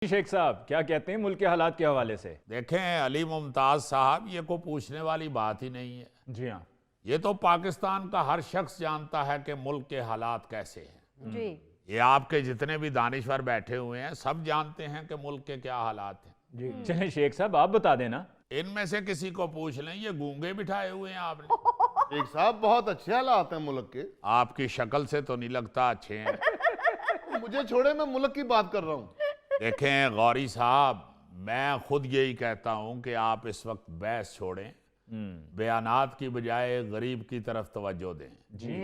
शेख साहब क्या कहते हैं मुल्क के हालात के हवाले से? देखें अली मुमताज साहब, ये को पूछने वाली बात ही नहीं है। जी हाँ, ये तो पाकिस्तान का हर शख्स जानता है कि मुल्क के हालात कैसे हैं। जी ये आपके जितने भी दानिश्वर बैठे हुए हैं सब जानते हैं कि मुल्क के क्या हालात हैं। जी चलें शेख साहब आप बता देना। इनमें से किसी को पूछ लें, ये गूंगे बिठाए हुए हैं आपने। एक साहब बहुत अच्छे हालात हैं मुल्क के। आपकी शक्ल से तो नहीं लगता अच्छे हैं। मुझे छोड़े, मैं मुल्क की बात कर रहा हूँ। देखें गौरी साहब, मैं खुद यही कहता हूं कि आप इस वक्त बहस छोड़ें, बयानात की बजाय गरीब की तरफ तवज्जो दें। जी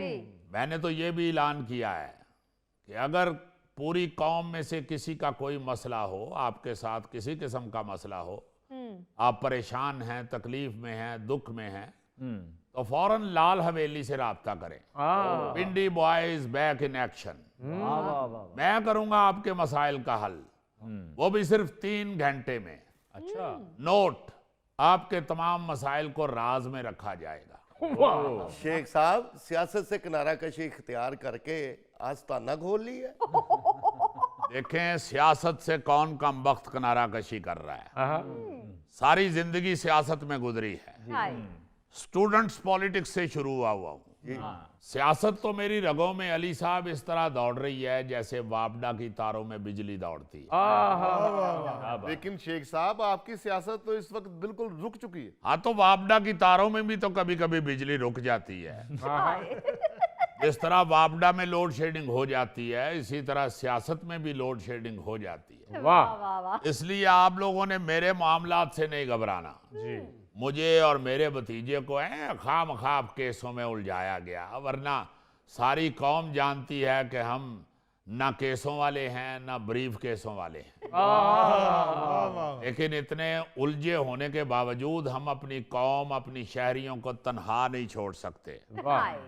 मैंने तो ये भी ऐलान किया है कि अगर पूरी कौम में से किसी का कोई मसला हो, आपके साथ किसी किस्म का मसला हो, आप परेशान हैं, तकलीफ में हैं, दुख में हैं, तो फौरन लाल हवेली से राब्ता करें। पिंडी बॉयज बैक इन एक्शन। मैं करूंगा आपके मसाइल का हल, वो भी सिर्फ 3 घंटे में। अच्छा नोट, आपके तमाम मसाइल को राज में रखा जाएगा। शेख साहब सियासत से किनारा कशी इख्तियार करके आस्ताना खोल ली है। देखें सियासत से कौन कम वक्त किनारा कशी कर रहा है। सारी जिंदगी सियासत में गुजरी है। हाय स्टूडेंट्स पॉलिटिक्स से शुरू हुआ हूं। सियासत तो मेरी रगों में अली साहब इस तरह दौड़ रही है जैसे वापडा की तारों में बिजली दौड़ती है। लेकिन शेख साहब आपकी सियासत तो इस वक्त बिल्कुल रुक चुकी है। हाँ, तो वापडा की तारों में भी तो कभी कभी बिजली रुक जाती है। जिस तरह वापडा में लोड शेडिंग हो जाती है, इसी तरह सियासत में भी लोड शेडिंग हो जाती है। वाह वाह वाह। इसलिए आप लोगों ने मेरे मामलात से नहीं घबराना। जी मुझे और मेरे भतीजे को खाम खाब केसों में उलझाया गया, वरना सारी कौम जानती है कि हम ना केसों वाले हैं ना ब्रीफ केसों वाले हैं। लेकिन इतने उलझे होने के बावजूद हम अपनी कौम, अपनी शहरियों को तन्हा नहीं छोड़ सकते। हाय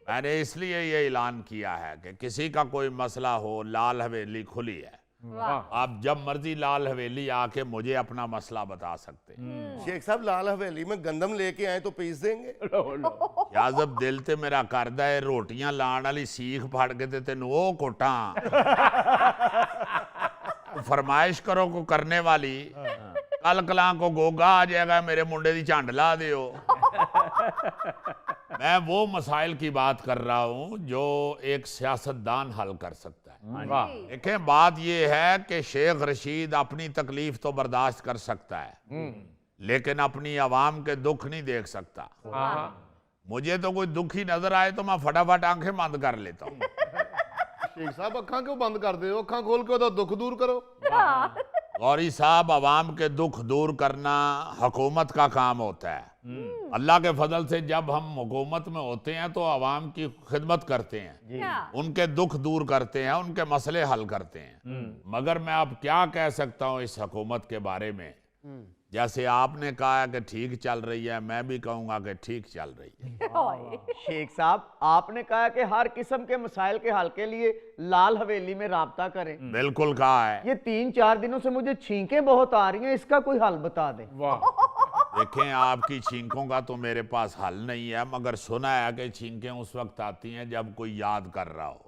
मैंने इसलिए ये ऐलान किया है कि किसी का कोई मसला हो, लाल हवेली खुली है। वाह आप जब मर्जी लाल हवेली आके मुझे अपना मसला बता सकते हैं। शेख साहब लाल हवेली में गंदम लेके आए तो पीस देंगे। या जब दिल ते मेरा करदा है रोटियां लाण वाली सीख फड़ के ते तेन वो कोटा फरमाइश करो को करने वाली, कल कला को गोगा आ जाएगा, मेरे मुंडे दी झंड ला दियो। मैं वो मसाइल की बात कर रहा हूं जो एक सियासतदान हल कर सकता है। वाह देखें बात यह है कि शेख रशीद अपनी तकलीफ तो बर्दाश्त कर सकता है, लेकिन अपनी आवाम के दुख नहीं देख सकता। मुझे तो कोई दुख ही नजर आए तो मैं फटाफट आंखें बंद कर लेता हूँ। शेख साहब अखा क्यों बंद कर दे हो? अखा खोल के तो दुख दूर करो। गौरी साहब, आवाम के दुख दूर करना हुकूमत का काम होता है। अल्लाह के फजल से जब हम हुकूमत में होते हैं तो आवाम की खिदमत करते हैं, क्या उनके दुख दूर करते हैं, उनके मसले हल करते हैं। मगर मैं अब क्या कह सकता हूँ इस हुकूमत के बारे में? जैसे आपने कहा कि ठीक चल रही है, मैं भी कहूंगा कि ठीक चल रही है। हाय शेख साहब आपने कहा कि हर किस्म के मसाइल के हल के लिए लाल हवेली में राब्ता करें। बिल्कुल कहा है। ये 3-4 दिनों से मुझे छींकें बहुत आ रही हैं, इसका कोई हल बता दें। देखें आपकी छींकों का तो मेरे पास हल नहीं है, मगर सुना है कि छींकें उस वक्त आती हैं जब कोई याद कर रहा हो।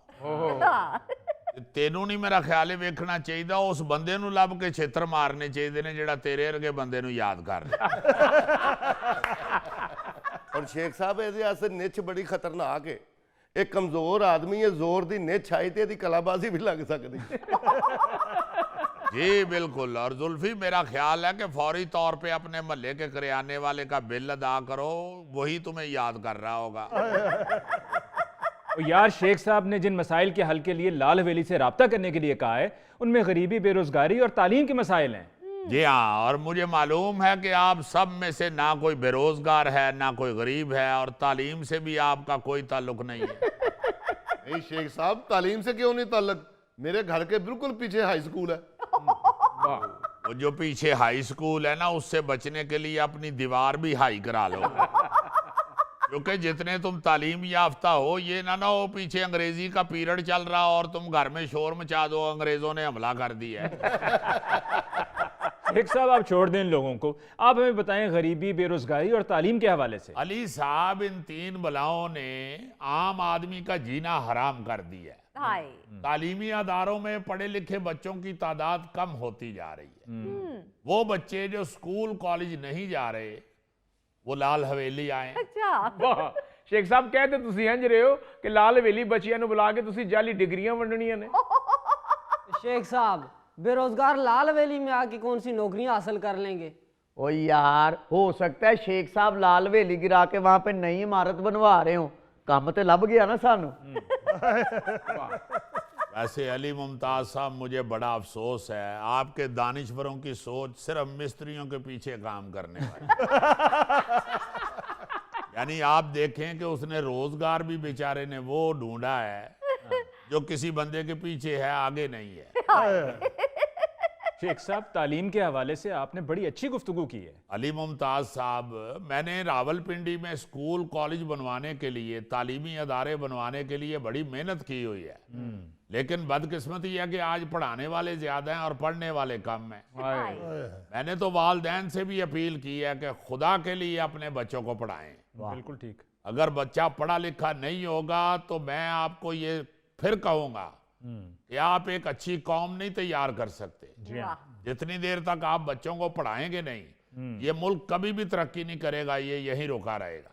तेनू नहीं मेरा ख्याल है वेखना चाहिए, उस बंदे नू लभ के छेत्र मारने चाहिए ने जेड़ा तेरे वर्गे बंदे नू याद कर रहा। और शेख साहब ये निच बड़ी खतरनाक है। एक कमजोर आदमी है, जोर दी निच आई ते कलाबाजी भी लग सकती। जी बिल्कुल। और जुल्फी, मेरा ख्याल है कि फौरी तौर पे अपने महल्ले के करियाने वाले का बिल अदा करो, वही तुम्हें याद कर रहा होगा। और यार शेख साहब ने जिन मसाइल के हल के लिए लाल हवेली से राब्ता करने के लिए कहा है उनमें गरीबी, बेरोजगारी और तालीम के मसाइल हैं। जी हाँ, और मुझे मालूम है कि आप सब में से ना कोई बेरोजगार है ना कोई गरीब है, और तालीम से भी आपका कोई ताल्लुक नहीं है। नहीं शेख साहब, तालीम से क्यों नहीं ताल्लुक? मेरे घर के बिल्कुल पीछे हाई स्कूल है। वो जो पीछे हाई स्कूल है ना, उससे बचने के लिए अपनी दीवार भी हाई करा लो, क्योंकि जितने तुम तालीम याफ्ता हो, ये ना हो पीछे अंग्रेजी का पीरियड चल रहा और तुम घर में शोर मचा दो, अंग्रेजों ने हमला कर दिया है। शेख साहब आप छोड़ दें इन लोगों को, आप हमें बताएं गरीबी, बेरोजगारी और तालीम के हवाले से। अली साहब, इन तीन बलाओं ने आम आदमी का जीना हराम कर दिया है। हाय। तालीमी अदारों में पढ़े लिखे बच्चों की तादाद कम होती जा रही है। वो बच्चे जो स्कूल कॉलेज नहीं जा रहे वो लाल हवेली आए। अच्छा। ਵਾਹ ਸ਼ੇਖ ਸਾਹਿਬ ਕਹਿੰਦੇ ਤੁਸੀਂ ਇੰਜ ਰਹੇ ਹੋ ਕਿ ਲਾਲ ਹਵੇਲੀ ਬੱਚਿਆਂ ਨੂੰ ਬੁਲਾ ਕੇ ਤੁਸੀਂ ਜਾਲੀ ਡਿਗਰੀਆਂ ਵੰਡਣੀਆਂ ਨੇ। शेख साहब बेरोजगार लाल हवेली में आके कौन सी नौकरियां हासिल कर लेंगे? ओ यार, हो सकता है शेख साहब लाल हवेली गिरा के वहां पे नई इमारत बनवा रहे हो, काम तो लभ गया ना सानू। वैसे अली मुमताज साहब, मुझे बड़ा अफसोस है, आपके दानिश्वरों की सोच सिर्फ मिस्त्रियों के पीछे काम करने वाली। यानी आप देखें कि उसने रोजगार भी बेचारे ने वो ढूंढा है जो किसी बंदे के पीछे है, आगे नहीं है। शेख साहब, तालीम के हवाले से आपने बड़ी अच्छी गुफ्तगू की है। अली मुमताज साहब, मैंने रावलपिंडी में स्कूल कॉलेज बनवाने के लिए, तालीमी अदारे बनवाने के लिए बड़ी मेहनत की हुई है। लेकिन बदकिस्मती है कि आज पढ़ाने वाले ज्यादा हैं और पढ़ने वाले कम हैं। मैंने तो वालदैन से भी अपील की है कि खुदा के लिए अपने बच्चों को पढ़ाएं। बिल्कुल ठीक। अगर बच्चा पढ़ा लिखा नहीं होगा तो मैं आपको ये फिर कहूंगा कि आप एक अच्छी कौम नहीं तैयार कर सकते। जितनी देर तक आप बच्चों को पढ़ाएंगे नहीं, ये मुल्क कभी भी तरक्की नहीं करेगा, ये यहीं रुका रहेगा।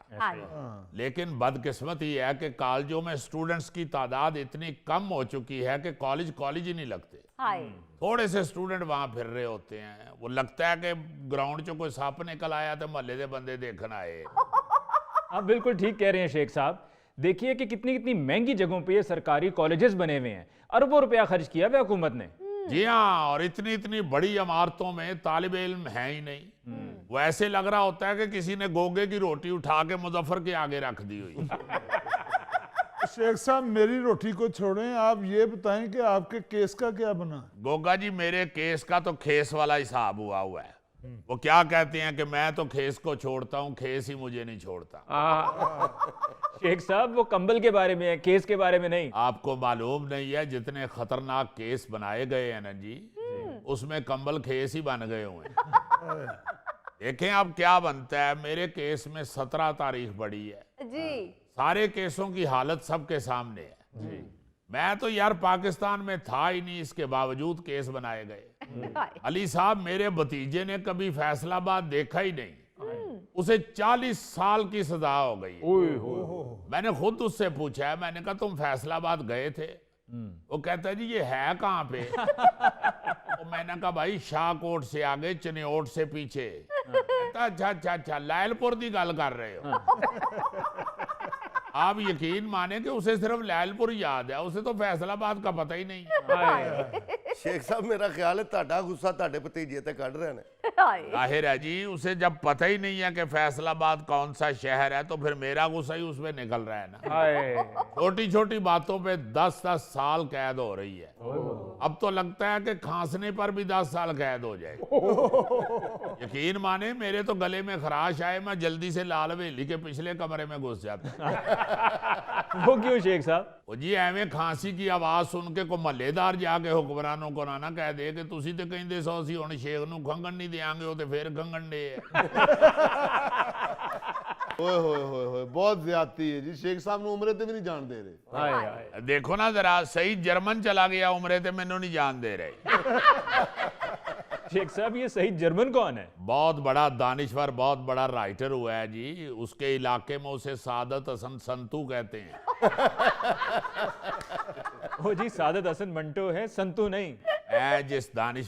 लेकिन बदकिस्मती है कि कॉलेजों में स्टूडेंट्स की तादाद इतनी कम हो चुकी है कि कॉलेज ही नहीं लगते। हाय। थोड़े से स्टूडेंट वहां फिर रहे होते हैं। वो लगता है कि ग्राउंड चो कोई सप निकल आया तो महल्ले के बंदे देखने आए। आप बिल्कुल ठीक कह रहे हैं शेख साहब। देखिए कि कितनी कितनी महंगी जगहों पे ये सरकारी कॉलेजेस बने हुए हैं, अरबों रुपया खर्च किया हुआ हुकूमत ने। जी हाँ, और इतनी इतनी बड़ी इमारतों में तालिब इल्म है ही नहीं। वो ऐसे लग रहा होता है कि किसी ने गोगे की रोटी उठा के मुजफ्फर के आगे रख दी हुई। शेख साहब, मेरी रोटी को छोड़ें, आप ये बताएं कि आपके केस का क्या बना? गोगा जी, मेरे केस का तो खेस वाला हिसाब हुआ है। वो क्या कहते हैं कि मैं तो खेस को छोड़ता हूँ, खेस ही मुझे नहीं छोड़ता। शेख साहब, वो कंबल के बारे में है, केस के बारे में नहीं। आपको मालूम नहीं है, जितने खतरनाक केस बनाए गए हैं ना जी, उसमें कंबल खेस ही बन गए हुए हैं। देखें अब क्या बनता है। मेरे केस में 17 तारीख पड़ी है जी। सारे केसों की हालत सबके सामने है। मैं तो यार पाकिस्तान में था ही नहीं, इसके बावजूद केस बनाए गए। अली साहब, मेरे भतीजे ने कभी फैसलाबाद देखा ही नहीं, उसे 40 साल की सजा हो गई। मैंने खुद उससे पूछा है, मैंने कहा तुम फैसलाबाद गए थे? वो कहता है जी ये है कहाँ पे? तो मैंने कहा भाई शाहकोट से आगे, चनियोट से पीछे। कहता अच्छा, लायलपुर की गल कर रहे हो? आप यकीन माने कि उसे सिर्फ लायलपुर याद है, उसे तो फैसलाबाद का पता ही नहीं। शेख साहब, मेरा ख्याल है ਤੁਹਾਡਾ गुस्सा ਤੁਹਾਡੇ भतीजे ते ਕੱਢ ਰਹੇ ਨੇ। जाहिर है जी, उसे जब पता ही नहीं है कि फैसलाबाद कौन सा शहर है तो फिर मेरा गुस्सा ही उसमें निकल रहा है ना। छोटी छोटी बातों पे 10-10 साल कैद हो रही है। अब तो लगता है कि खांसने पर भी 10 साल कैद हो जाए। यकीन माने, मेरे तो गले में खराश आए, मैं जल्दी से लाल हवेली के पिछले कमरे में घुस जाता। वो क्यों शेख साहब? वो जी एवें खांसी की आवाज सुन के को महल्लेदार जाके हुक्मरानों को ना कह दे कि तुसी ते कहंदे सो सी हुण शेख नूं खंगण नहीं देंगे, वो तो फिर खंगण दे। ओए होए होए होए, बहुत ज्यादती है जी। शेख साहब ने उम्रे ते भी नहीं जान दे रहे। देखो ना जरा, सही जर्मन चला गया उम्रे ते मैनू नहीं जान दे रहे। शेख साहब, ये सही जर्मन कौन है? बहुत बड़ा दानिश्वर, बहुत बड़ा राइटर हुआ है जी। उसके इलाके में उसे सादत हसन संतू कहते हैं। ओ जी, सादत हसन मंटो है, संतू नहीं। जिस दानिश्वर